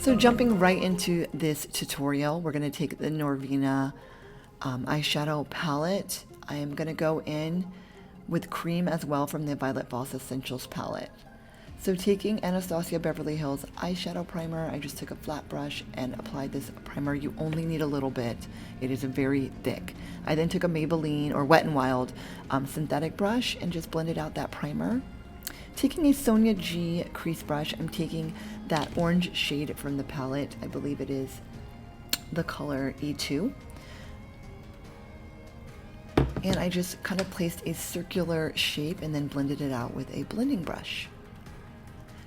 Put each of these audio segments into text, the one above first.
So jumping right into this tutorial, we're going to take the Norvina eyeshadow palette. I am going to go in with cream as well from the Violet Voss Essentials palette. So taking Anastasia Beverly Hills eyeshadow primer, I just took a flat brush and applied this primer. You only need a little bit. It is very thick. I then took a Maybelline or Wet n Wild synthetic brush and just blended out that primer. Taking a Sonia G crease brush, I'm taking that orange shade from the palette. I believe it is the color E2. And I just kind of placed a circular shape and then blended it out with a blending brush.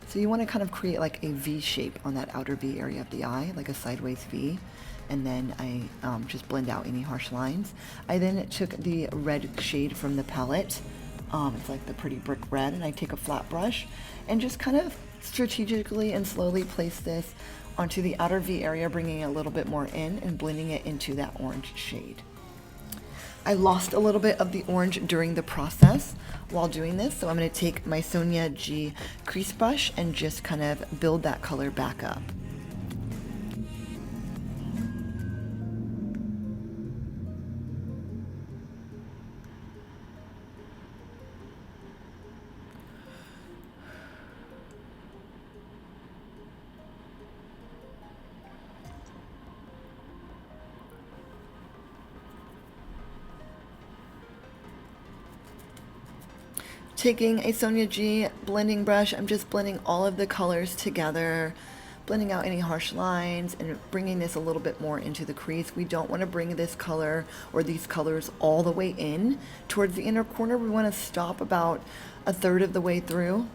So you want to kind of create like a V shape on that outer V area of the eye, like a sideways V. And then I just blend out any harsh lines. I then took the red shade from the palette. It's like the pretty brick red, and I take a flat brush and just kind of strategically and slowly place this onto the outer V area, bringing it a little bit more in and blending it into that orange shade. I lost a little bit of the orange during the process while doing this, so I'm going to take my Sonia G crease brush and just kind of build that color back up. Taking a Sonia G blending brush, I'm just blending all of the colors together, blending out any harsh lines and bringing this a little bit more into the crease. We don't want to bring this color or these colors all the way in towards the inner corner. We want to stop about a third of the way through.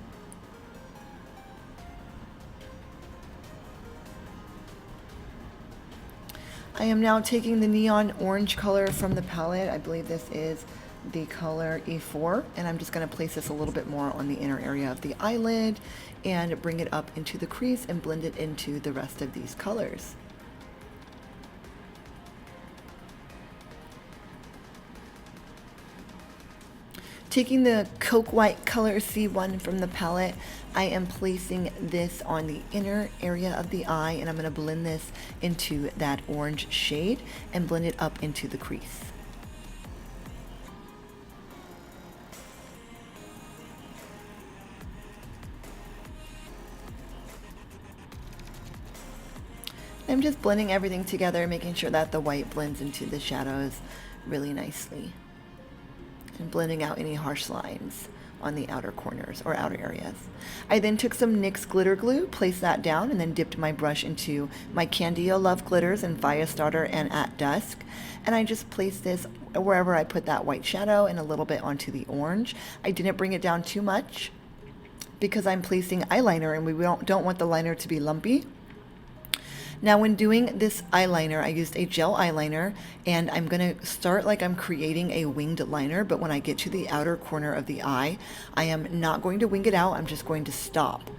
I am now taking the neon orange color from the palette. I believe this is the color E4, and I'm just going to place this a little bit more on the inner area of the eyelid and bring it up into the crease and blend it into the rest of these colors. Taking the Coke White color C1 from the palette, I am placing this on the inner area of the eye, and I'm going to blend this into that orange shade and blend it up into the crease. I'm just blending everything together, making sure that the white blends into the shadows really nicely. And blending out any harsh lines on the outer corners or outer areas. I then took some NYX glitter glue, placed that down, and then dipped my brush into my Candia Love glitters in Firestarter and At Dusk. And I just placed this wherever I put that white shadow and a little bit onto the orange. I didn't bring it down too much because I'm placing eyeliner and we don't want the liner to be lumpy. Now when doing this eyeliner, I used a gel eyeliner, and I'm going to start like I'm creating a winged liner, but when I get to the outer corner of the eye, I am not going to wing it out, I'm just going to stop.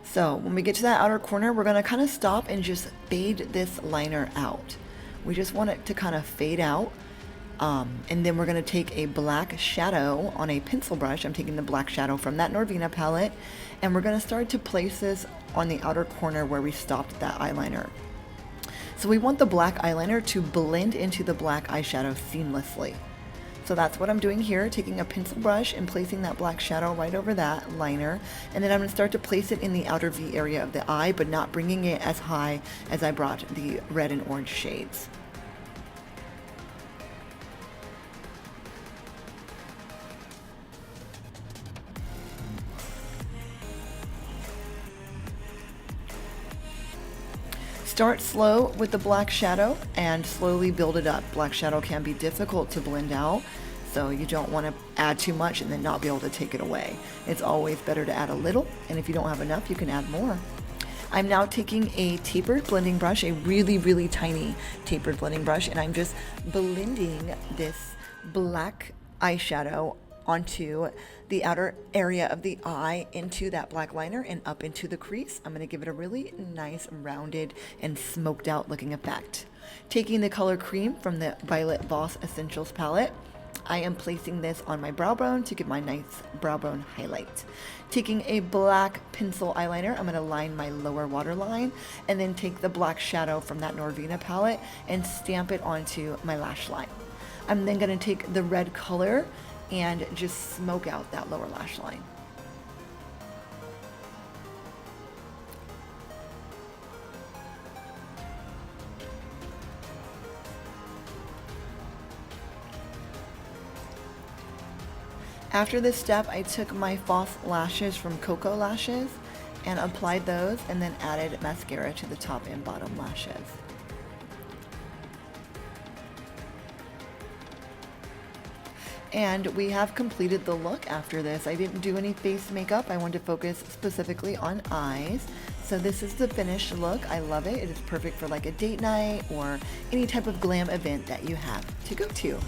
So when we get to that outer corner, we're going to kind of stop and just fade this liner out. We just want it to kind of fade out. And then we're going to take a black shadow on a pencil brush. I'm taking the black shadow from that Norvina palette. And we're going to start to place this on the outer corner where we stopped that eyeliner. So we want the black eyeliner to blend into the black eyeshadow seamlessly. So that's what I'm doing here, taking a pencil brush and placing that black shadow right over that liner. And then I'm going to start to place it in the outer V area of the eye, but not bringing it as high as I brought the red and orange shades. Start slow with the black shadow and slowly build it up. Black shadow can be difficult to blend out, so you don't want to add too much and then not be able to take it away. It's always better to add a little, and if you don't have enough, you can add more. I'm now taking a tapered blending brush, a really, really tiny tapered blending brush, and I'm just blending this black eyeshadow onto the outer area of the eye, into that black liner and up into the crease. I'm going to give it a really nice rounded and smoked out looking effect. Taking the color Cream from the Violet Voss Essentials palette, I am placing this on my brow bone to give my nice brow bone highlight. Taking a black pencil eyeliner, I'm going to line my lower waterline and then take the black shadow from that Norvina palette and stamp it onto my lash line. I'm then going to take the red color and just smoke out that lower lash line. After this step, I took my false lashes from Cocoa Lashes and applied those, and then added mascara to the top and bottom lashes. And we have completed the look after this. I didn't do any face makeup. I wanted to focus specifically on eyes. So this is the finished look. I love it. It is perfect for like a date night or any type of glam event that you have to go to.